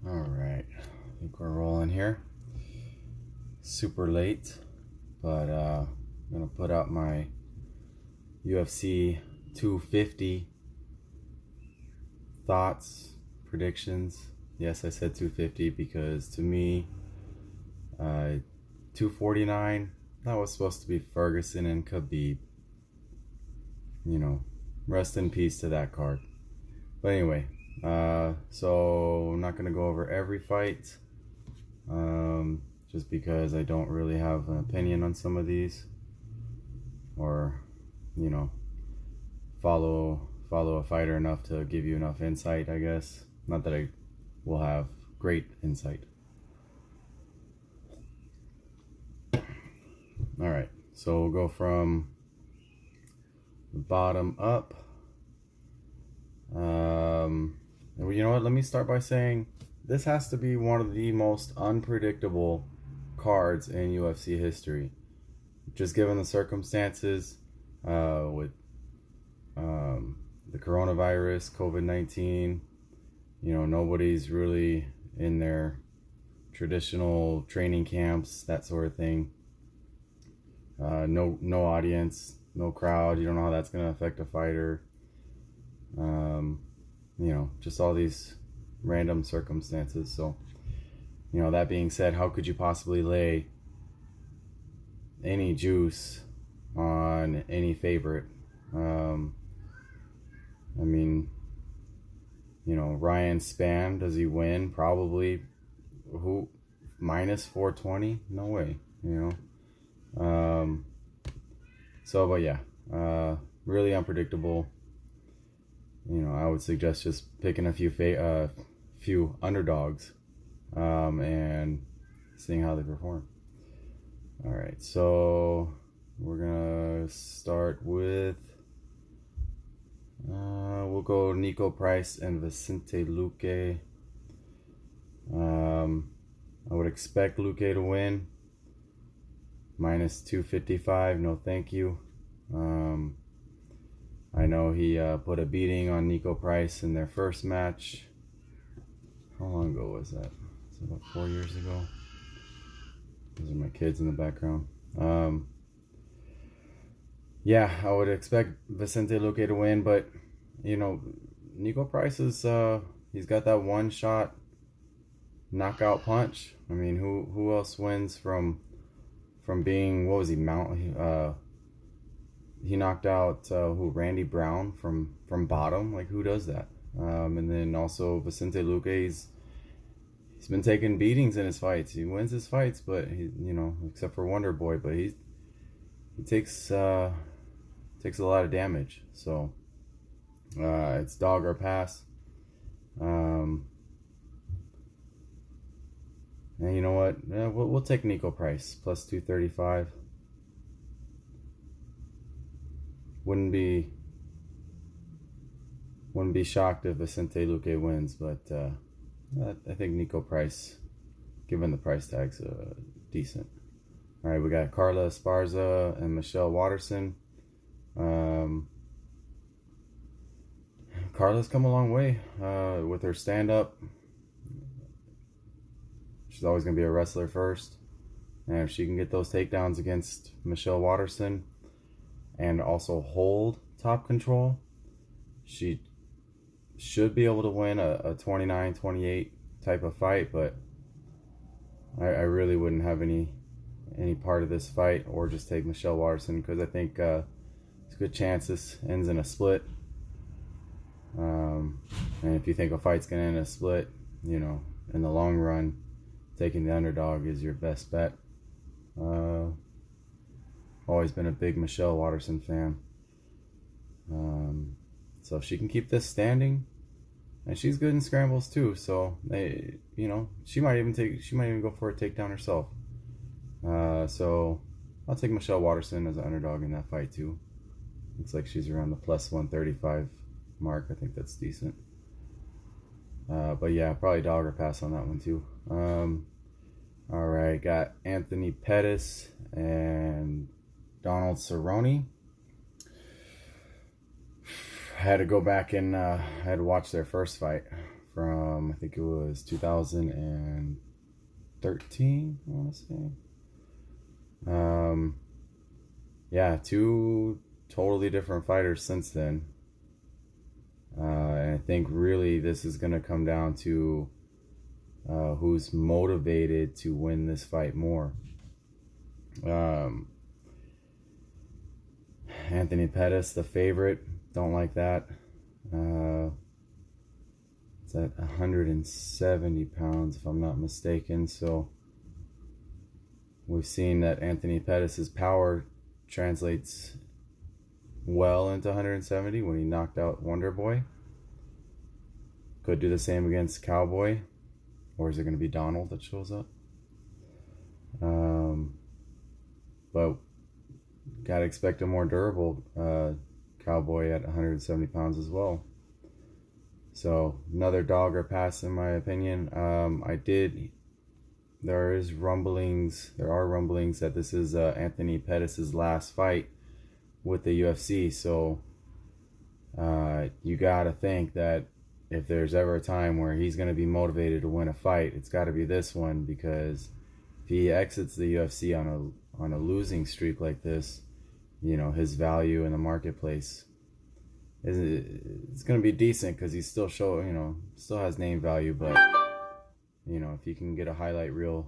All right, I think we're rolling here. Super late, but I'm gonna put out my UFC 250 thoughts, predictions. Yes, I said 250 because to me, 249, that was supposed to be Ferguson and Khabib. You know, rest in peace to that card. But anyway, so I'm not gonna go over every fight. Just because I don't really have an opinion on some of these, or you know, follow a fighter enough to give you enough insight, I guess. Not that I will have great insight. All right, so we'll go from the bottom up. You know what? Let me start by saying this has to be one of the most unpredictable cards in UFC history. Just given the circumstances with the coronavirus, COVID-19, you know, nobody's really in their traditional training camps, that sort of thing. No audience, no crowd. You don't know how that's going to affect a fighter. You know, just all these random circumstances. So, you know, that being said, how could you possibly lay any juice on any favorite? I mean, you know, Ryan Spann, does he win? Probably. Who? Minus 420? No way, you know. But yeah, really unpredictable. You know, I would suggest just picking a few underdogs, and seeing how they perform. All right, so we're gonna start with we'll go Nico Price and Vicente Luque. I would expect Luque to win. Minus 255, no thank you. I know he put a beating on Nico Price in their first match. How long ago was that? Was it about 4 years ago? Those are my kids in the background. Yeah, I would expect Vicente Luque to win, but you know, Nico Price is he's got that one shot knockout punch. I mean, who else wins from being, what was he, he knocked out Randy Brown from bottom? Like, who does that? And then also Vicente Luque, he's been taking beatings in his fights. He wins his fights, but he, you know, except for Wonder Boy, but he takes a lot of damage. So it's dog or pass. And you know what? We'll take Nico Price plus 235. Wouldn't be shocked if Vicente Luque wins, but I think Nico Price, given the price tags, decent. All right, we got Carla Esparza and Michelle Waterson. Carla's come a long way with her stand-up. She's always going to be a wrestler first. And if she can get those takedowns against Michelle Waterson and also hold top control, she should be able to win a 29-28 type of fight. But I really wouldn't have any part of this fight, or just take Michelle Waterson, because I think it's a good chance this ends in a split. And if you think a fight's going to end in a split, you know, in the long run, taking the underdog is your best bet. Always been a big Michelle Waterson fan. So if she can keep this standing, and she's good in scrambles too, so you know, she might even go for a takedown herself. So I'll take Michelle Waterson as an underdog in that fight too. Looks like she's around the plus 135 mark. I think that's decent. But yeah, probably dog or pass on that one too. All right, got Anthony Pettis and Donald Cerrone. Had to go back and I had to watch their first fight from, I think it was 2013, I want to say. Yeah, two totally different fighters since then. And I think really this is going to come down to who's motivated to win this fight more. Anthony Pettis, the favorite, don't like that. It's at 170 pounds, if I'm not mistaken. So we've seen that Anthony Pettis' power translates well into 170 when he knocked out Wonder Boy. Could do the same against Cowboy. Or is it going to be Donald that shows up? But gotta expect a more durable Cowboy at 170 pounds as well. So another dog or pass in my opinion. There are rumblings that this is Anthony Pettis' last fight with the UFC. So you gotta think that if there's ever a time where he's gonna be motivated to win a fight, it's gotta be this one, because if he exits the UFC on a losing streak like this, you know, his value in the marketplace it's going to be decent, because he's still still has name value. But you know, if he can get a highlight reel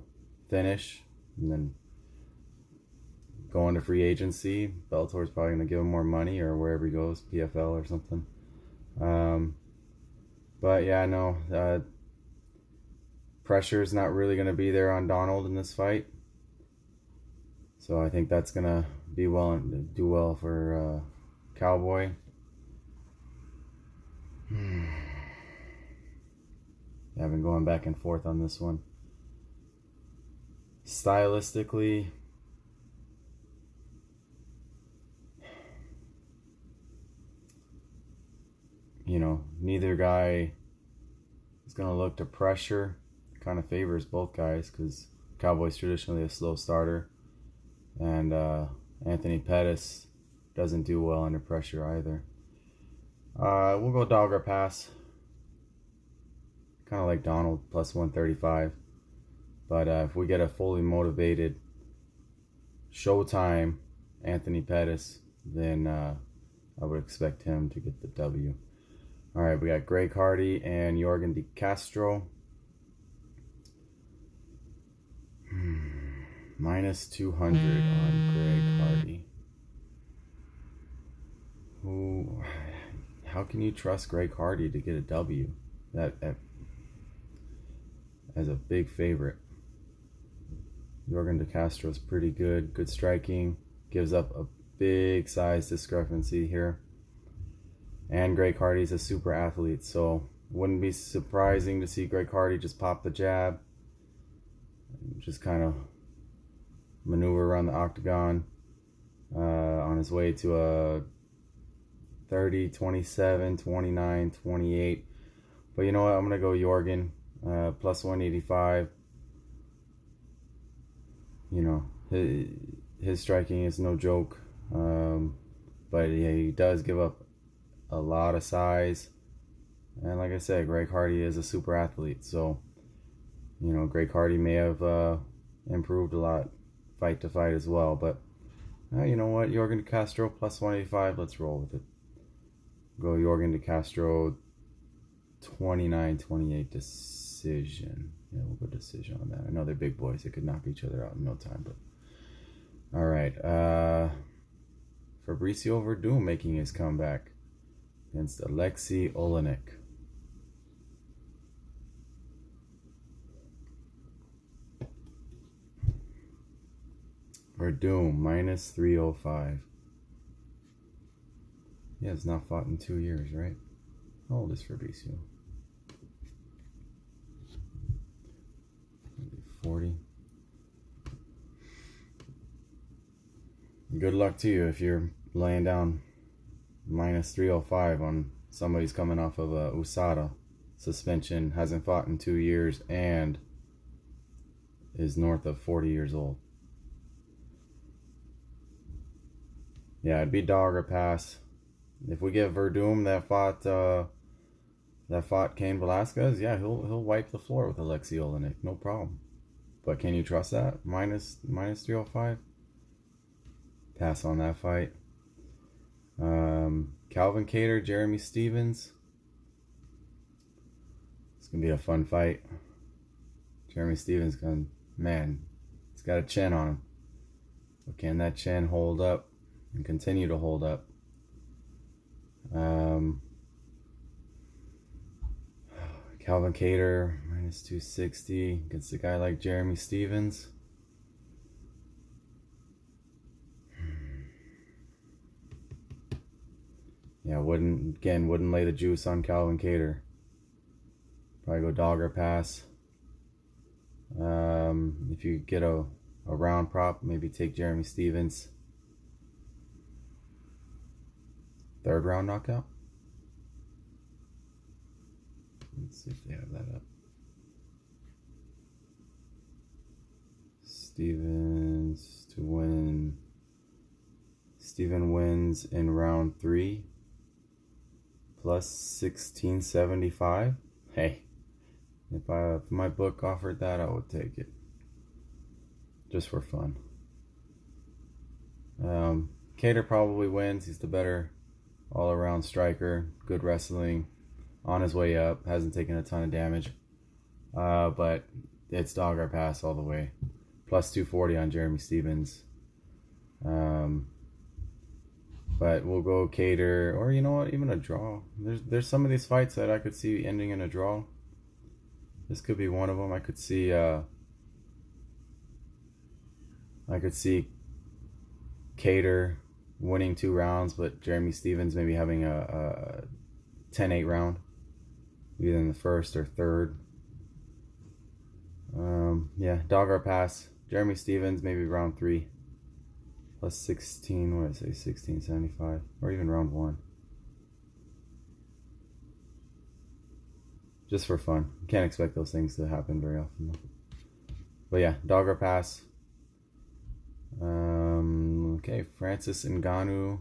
finish and then go into free agency, Bellator's probably going to give him more money, or wherever he goes, PFL or something. But yeah, no, pressure is not really going to be there on Donald in this fight. So I think that's going to do well for Cowboy. I've been going back and forth on this one. Stylistically, you know, neither guy is going to look to pressure. It kind of favors both guys, because Cowboy's traditionally a slow starter. And Anthony Pettis doesn't do well under pressure either. We'll go dog or pass. Kind of like Donald, plus 135. But if we get a fully motivated Showtime Anthony Pettis, then I would expect him to get the W. All right, we got Greg Hardy and Yorgan De Castro. Minus 200 on Greg Hardy. How can you trust Greg Hardy to get a W? That as a big favorite. Yorgan De Castro is pretty good. Good striking. Gives up a big size discrepancy here. And Greg Hardy's a super athlete, so wouldn't be surprising to see Greg Hardy just pop the jab. Just kind of maneuver around the octagon on his way to a 30, 27, 29, 28. But you know what? I'm going to go Yorgan, plus 185. You know, his striking is no joke. But yeah, he does give up a lot of size. And like I said, Greg Hardy is a super athlete. So, you know, Greg Hardy may have improved a lot fight to fight as well. But you know what? Yorgan De Castro, plus 185. Let's roll with it. Go Yorgan De Castro, 29-28 decision. Yeah, we'll go decision on that. I know they're big boys. They could knock each other out in no time. But all right. Fabricio Verdum making his comeback against Alexei Olenek. Verdum, minus 305. He has not fought in 2 years, right? How old is Fabricio? 40. Good luck to you if you're laying down minus 305 on somebody's coming off of a USADA suspension, hasn't fought in 2 years, and is north of 40 years old. Yeah, it'd be dog or pass. If we get Verdum that fought that fought Cain Velasquez, yeah, he'll wipe the floor with Alexei Olenek, no problem. But can you trust that? Minus 305? Pass on that fight. Calvin Kattar, Jeremy Stevens. It's gonna be a fun fight. Jeremy Stevens he's got a chin on him. But can that chin hold up and continue to hold up? Calvin Kattar, minus 260 against a guy like Jeremy Stevens. Yeah, wouldn't lay the juice on Calvin Kattar. Probably go dog or pass. If you get a round prop, maybe take Jeremy Stevens. Third round knockout. Let's see if they have that up. Stevens to win. Steven wins in round 3. Plus 1675. Hey, if my book offered that, I would take it. Just for fun. Kattar probably wins. He's the better all-around striker. Good wrestling. On his way up. Hasn't taken a ton of damage. But it's dog or pass all the way. Plus 240 on Jeremy Stevens. But we'll go Kattar, or you know what, even a draw. There's some of these fights that I could see ending in a draw. This could be one of them. I could see Kattar winning 2 rounds, but Jeremy Stevens maybe having a 10-8 round, either in the first or third. Yeah, dog or pass. Jeremy Stevens maybe round 3. Plus 16, what did I say, 1675, or even round 1. Just for fun. You can't expect those things to happen very often though. But yeah, dog or pass. Okay, Francis Ngannou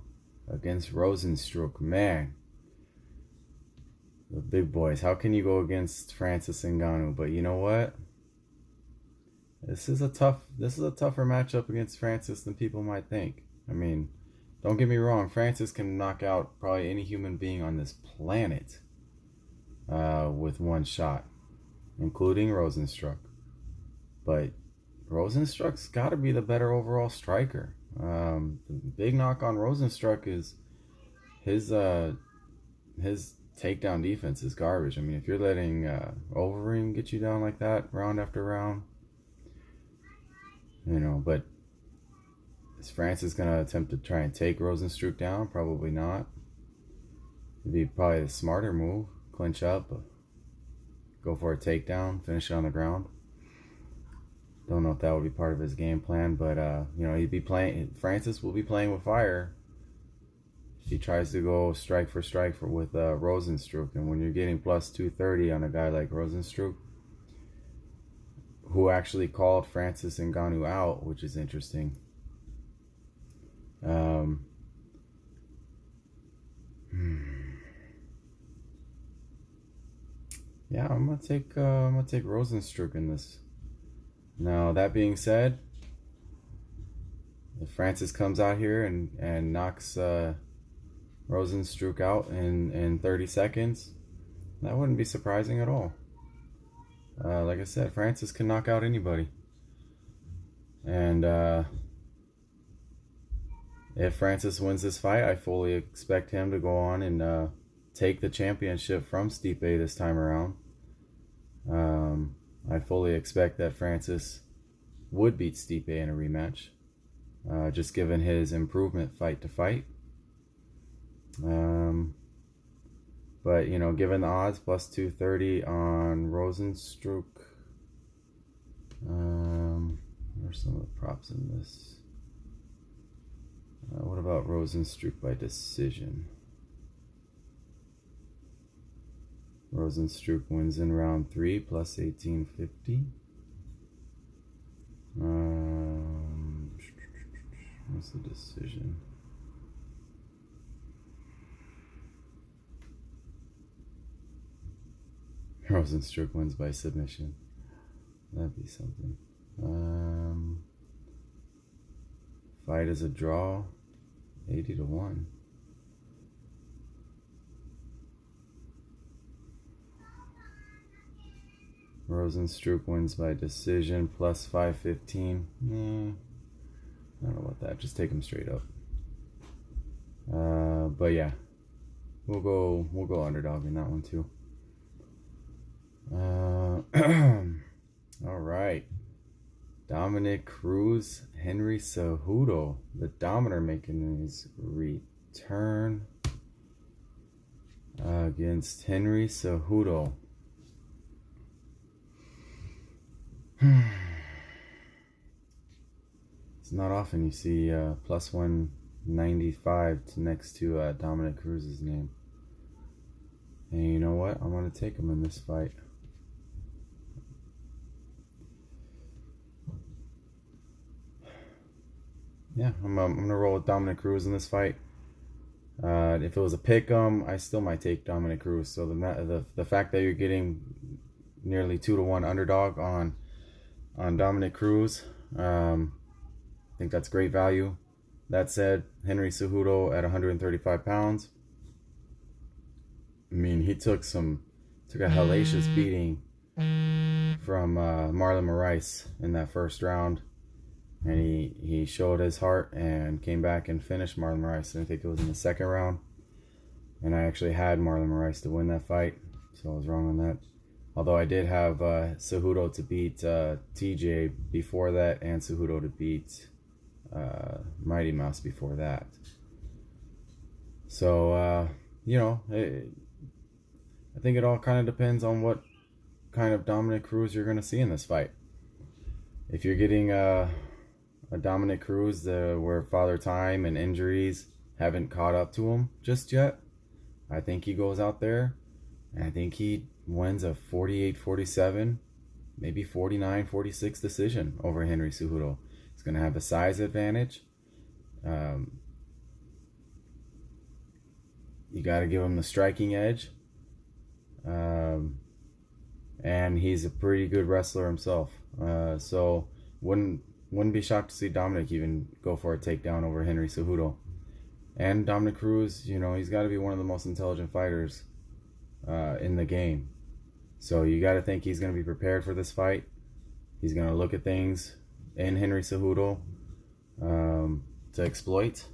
against Rosenstruck. Man, the big boys. How can you go against Francis Ngannou? But you know what? This is a tougher matchup against Francis than people might think. I mean, don't get me wrong, Francis can knock out probably any human being on this planet with one shot, including Rosenstruck. But Rosenstruck's got to be the better overall striker. The big knock on Rosenstruck is his takedown defense is garbage. I mean, if you're letting Overeem get you down like that round after round, you know, but is Francis going to attempt to try and take Rosenstruck down? Probably not. It'd be probably the smarter move. Clinch up, go for a takedown, finish it on the ground. Don't know if that would be part of his game plan, but you know, Francis will be playing with fire if he tries to go strike for strike with Rosenstruck. And when you're getting plus 230 on a guy like Rosenstruck, who actually called Francis Ngannou out, which is interesting. Yeah, I'm gonna take Rosenstruck in this. Now that being said, if Francis comes out here and knocks Rosenstruck out in 30 seconds, that wouldn't be surprising at all. Like I said, Francis can knock out anybody. And if Francis wins this fight, I fully expect him to go on and take the championship from Stipe this time around. I fully expect that Francis would beat Stipe in a rematch, just given his improvement fight to fight. But, you know, given the odds, plus 230 on Rosenstruck. What are some of the props in this? What about Rosenstruck by decision? Rosenstruck wins in round 3, plus 1850. What's the decision? Rosenstruck wins by submission. That'd be something. Fight is a draw, 80-1. Rosenstruck wins by decision, plus 515. I don't know about that. Just take him straight up. But yeah, we'll go underdog in that one too. All right. Dominic Cruz, Henry Cejudo, the Dominator making his return against Henry Cejudo. It's not often you see plus 195 next to Dominic Cruz's name. And you know what? I'm going to take him in this fight. Yeah, I'm going to roll with Dominic Cruz in this fight. If it was a pick-em, I still might take Dominic Cruz. So the fact that you're getting nearly 2-1 underdog on Dominic Cruz, I think that's great value. That said, Henry Cejudo at 135 pounds. I mean, he took a hellacious beating from Marlon Moraes in that first round. And he showed his heart and came back and finished Marlon Moraes. And I think it was in the second round. And I actually had Marlon Moraes to win that fight. So I was wrong on that. Although I did have Cejudo to beat TJ before that. And Cejudo to beat Mighty Mouse before that. So, you know, I think it all kind of depends on what kind of Dominic Cruz you're going to see in this fight. If you're getting a Dominic Cruz where Father Time and injuries haven't caught up to him just yet, I think he goes out there and I think he wins a 48-47, maybe 49-46 decision over Henry Cejudo. He's going to have a size advantage. You got to give him the striking edge. And he's a pretty good wrestler himself. So wouldn't be shocked to see Dominic even go for a takedown over Henry Cejudo. And Dominic Cruz, you know, he's got to be one of the most intelligent fighters in the game. So you got to think he's going to be prepared for this fight. He's going to look at things in Henry Cejudo to exploit.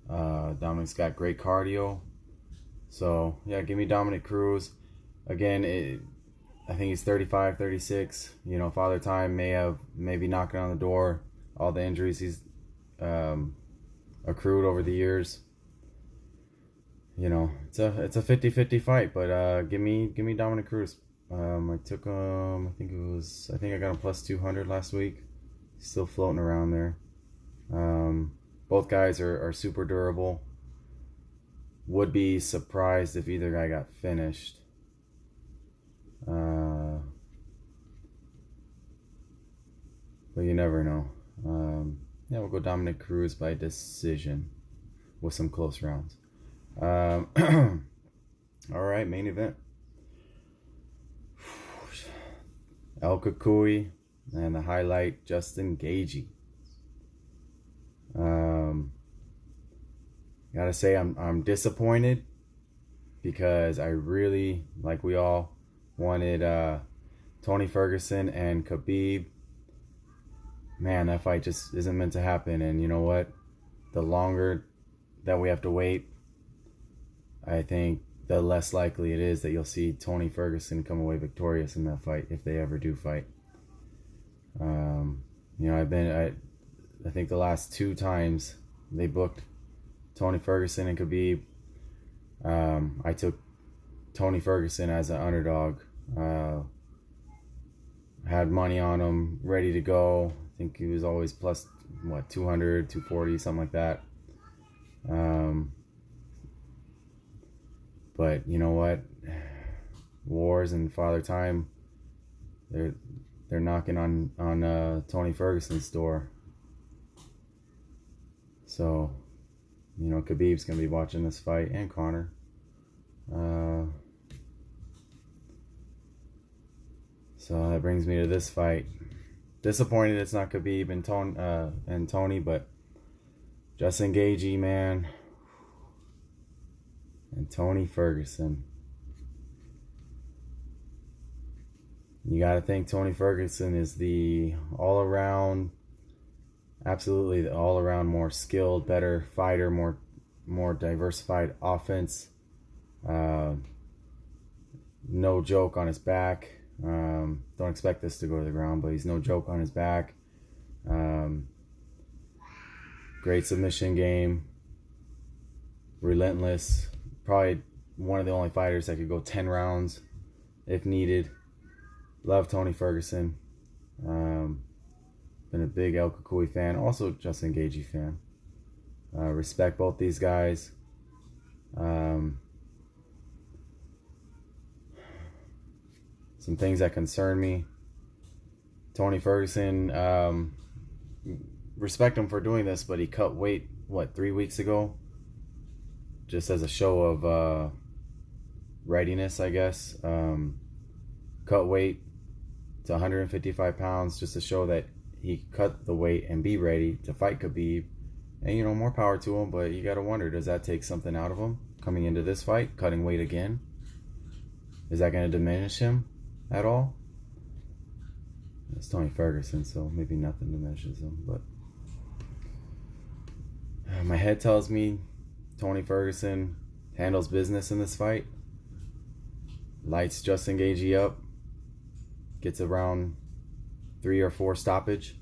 Dominic's got great cardio. So, yeah, give me Dominic Cruz. Again, I think he's 35, 36. You know, Father Time may be knocking on the door. All the injuries he's accrued over the years. You know, it's a 50-50 fight, but give me Dominic Cruz. I took him, I think I got him plus 200 last week. He's still floating around there. Both guys are super durable. Would be surprised if either guy got finished. But you never know. Yeah, we'll go Dominic Cruz by decision with some close rounds. All right, main event. El Cucuy and the highlight, Justin Gaethje. Gotta say I'm disappointed because I really, like we all, wanted Tony Ferguson and Khabib. Man, that fight just isn't meant to happen. And you know what? The longer that we have to wait, I think the less likely it is that you'll see Tony Ferguson come away victorious in that fight if they ever do fight. You know, I think the last 2 times they booked Tony Ferguson and Khabib, I took Tony Ferguson as an underdog. Had money on him, ready to go. I think he was always plus, 200, 240, something like that. But you know what? Wars and Father Time, they're knocking on Tony Ferguson's door. So, you know, Khabib's going to be watching this fight, and Conor. So that brings me to this fight. Disappointed it's not Khabib and Tony, but Justin Gaethje, man, and Tony Ferguson. You got to think Tony Ferguson is the all-around, absolutely the all-around more skilled, better fighter, more diversified offense. No joke on his back. Don't expect this to go to the ground, but he's no joke on his back. Great submission game. Relentless. Probably one of the only fighters that could go 10 rounds if needed. Love Tony Ferguson. Been a big El Kukui fan. Also Justin Gaethje fan. Respect both these guys. Some things that concern me. Tony Ferguson, respect him for doing this, but he cut weight, 3 weeks ago? Just as a show of readiness, I guess. Cut weight to 155 pounds just to show that he cut the weight and be ready to fight Khabib. And, more power to him, but you got to wonder, does that take something out of him coming into this fight, cutting weight again? Is that going to diminish him at all? It's Tony Ferguson, so maybe nothing diminishes him, but my head tells me Tony Ferguson handles business in this fight, lights Justin Gaethje up, gets around 3 or 4 stoppage,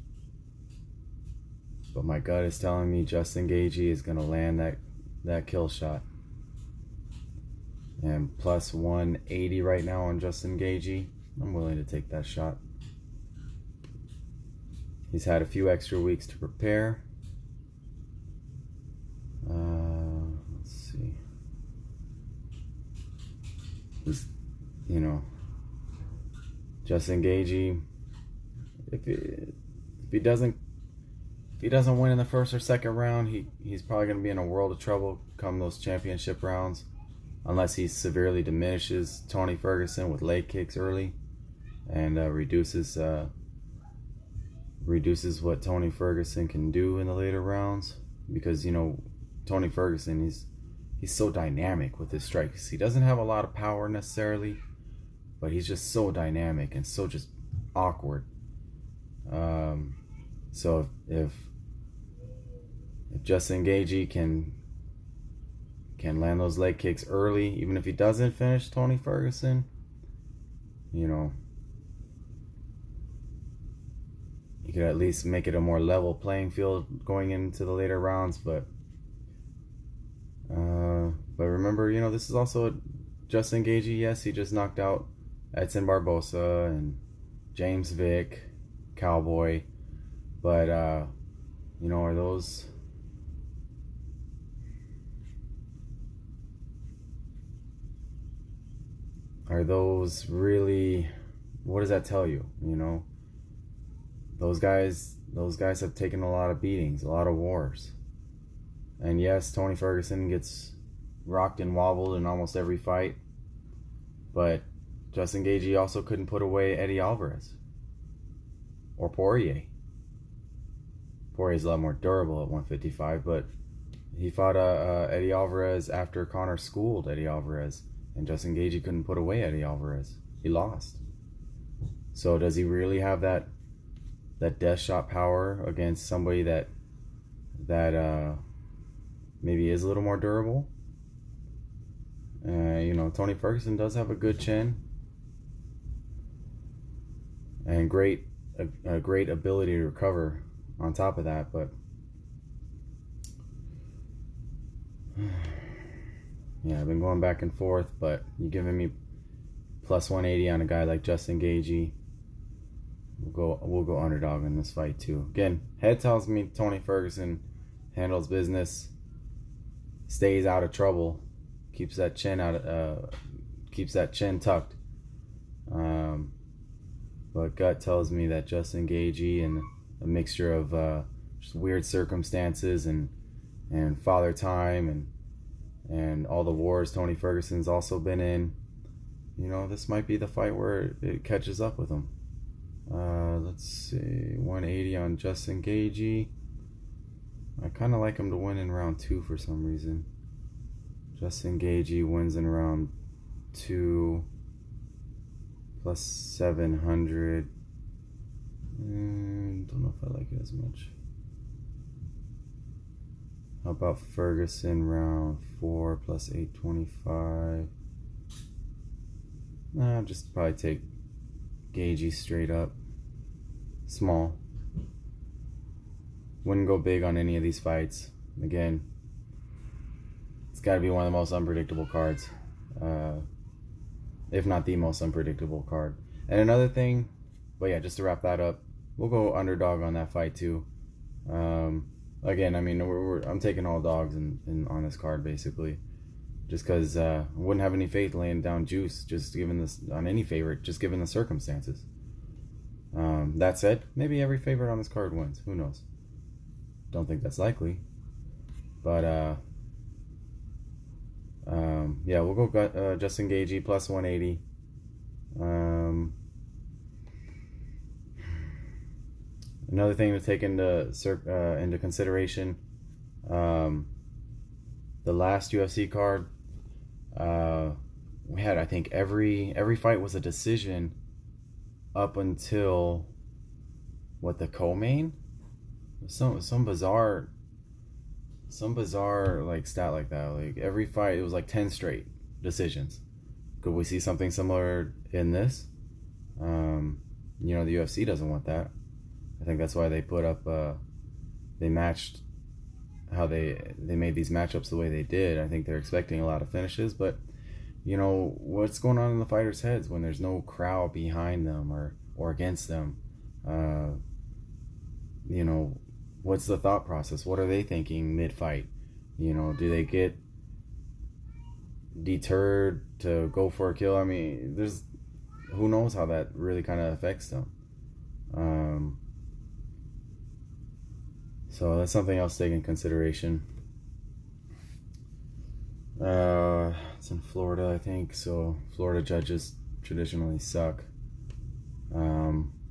but my gut is telling me Justin Gaethje is going to land that kill shot. And plus 180 right now on Justin Gaethje. I'm willing to take that shot. He's had a few extra weeks to prepare. Let's see. He's, Justin Gaethje. If he doesn't win in the first or second round, he's probably going to be in a world of trouble come those championship rounds, unless he severely diminishes Tony Ferguson with leg kicks early and reduces what Tony Ferguson can do in the later rounds. Because Tony Ferguson, he's so dynamic with his strikes. He doesn't have a lot of power necessarily, but he's just so dynamic and so just awkward. So if Justin Gaethje can land those leg kicks early, even if he doesn't finish Tony Ferguson, he could at least make it a more level playing field going into the later rounds. But remember, this is also Justin Gaethje. Yes, he just knocked out Edson Barbosa and James Vick, Cowboy, but are those really, what does that tell you? Those guys have taken a lot of beatings, a lot of wars. And yes, Tony Ferguson gets rocked and wobbled in almost every fight, but Justin Gaethje also couldn't put away Eddie Alvarez or Poirier. Poirier's a lot more durable at 155, but he fought Eddie Alvarez after Conor schooled Eddie Alvarez, and Justin Gaethje couldn't put away Eddie Alvarez. He lost. So does he really have that death shot power against somebody that maybe is a little more durable? Tony Ferguson does have a good chin and a great ability to recover on top of that, but yeah, I've been going back and forth, but you're giving me plus 180 on a guy like Justin Gaethje. We'll go underdog in this fight too. Again, head tells me Tony Ferguson handles business, stays out of trouble, keeps that chin tucked. But gut tells me that Justin Gaethje, and a mixture of just weird circumstances and father time and all the wars Tony Ferguson's also been in, you know, this might be the fight where it catches up with him. Let's see, 180 on Justin Gaethje. I kind of like him to win in round 2 for some reason. Justin Gaethje wins in round 2 plus 700. Don't know if I like it as much. How about Ferguson round 4 plus 825? Nah, just probably take Gaethje straight up. Small. Wouldn't go big on any of these fights. Again, it's got to be one of the most unpredictable cards. If not the most unpredictable card. And another thing, but yeah, just to wrap that up, we'll go underdog on that fight too. Again, I mean, I'm taking all dogs on this card basically, just because I wouldn't have any faith laying down juice just given this on any favorite, just given the circumstances. That said, maybe every favorite on this card wins. Who knows? Don't think that's likely, but yeah, we'll go Justin Gaethje plus 180. Another thing to take into consideration, the last UFC card, we had, I think, every fight was a decision up until the co-main. Some bizarre like stat like that. Like every fight, it was like 10 straight decisions. Could we see something similar in this? You know, the UFC doesn't want that. I think that's why they put up, they matched how they made these matchups the way they did. I think they're expecting a lot of finishes, but you know, what's going on in the fighters' heads when there's no crowd behind them or against them? You know, what's the thought process? What are they thinking mid-fight? You know, do they get deterred to go for a kill? I mean, who knows how that really kind of affects them. So that's something else to take in consideration. It's in Florida, I think, so Florida judges traditionally suck.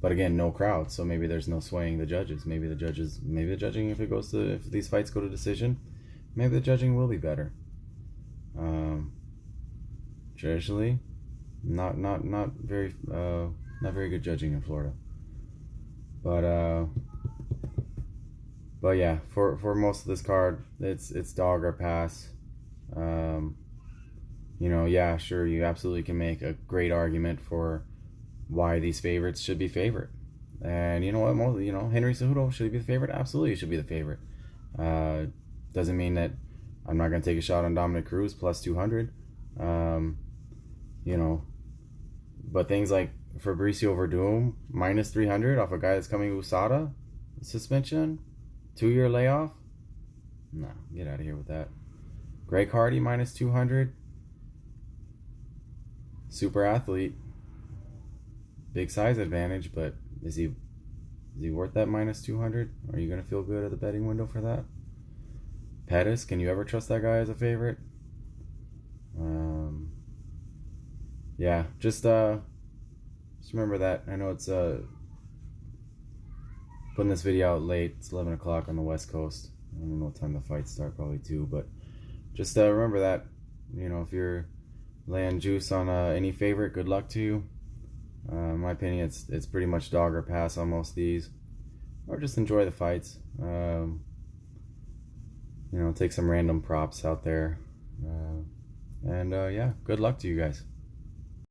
But again, no crowd, so maybe there's no swaying the judges. Maybe the judging, if these fights go to decision, maybe the judging will be better. Traditionally, not very good judging in Florida. But yeah, for most of this card, it's dog or pass. You know, yeah, sure, you absolutely can make a great argument for why these favorites should be favorite. And you know what, Henry Cejudo, should he be the favorite? Absolutely, he should be the favorite. Doesn't mean that I'm not going to take a shot on Dominic Cruz plus 200. You know, but things like Fabricio Verdum minus 300 off a guy that's coming USADA suspension, 2-year layoff. No, get out of here with that. Greg Hardy minus 200. Super athlete. Big size advantage, but is he worth that minus 200? Are you going to feel good at the betting window for that? Pettis, can you ever trust that guy as a favorite? Yeah, just remember that. I know it's putting this video out late. It's 11 o'clock on the West Coast. I don't know what time the fights start, probably 2, but just remember that. You know, if you're laying juice on any favorite, good luck to you. In my opinion, it's pretty much dog or pass on most of these, or just enjoy the fights. You know, take some random props out there, and yeah, good luck to you guys.